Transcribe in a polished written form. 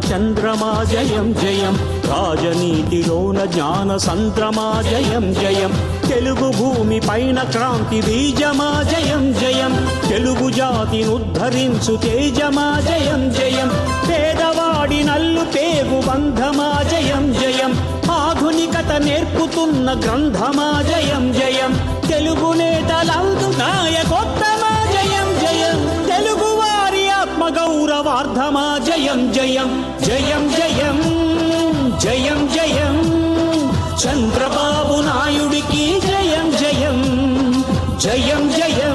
చంద్రమా జయం జయం, రాజనీతిలోన జ్ఞాన సంద్రమా జయం జయం, తెలుగు భూమి పైన క్రాంతి బీజమా జయం జయం, తెలుగు జాతిని ఉద్ధరించు తేజమా జయం జయం, పేదవాడి నల్లు పేగు బంధమా జయం జయం, ఆధునికత నేర్పుతున్న గ్రంథమా జయం జయం, తెలుగు నేతలందు నాయకోత్తమా జయం జయం, తెలుగు వారి ఆత్మగౌరవార్థమా జయం జయం, జయం జయం జయం జయం, చంద్రబాబు నాయుడికి జయం జయం, జయం జయం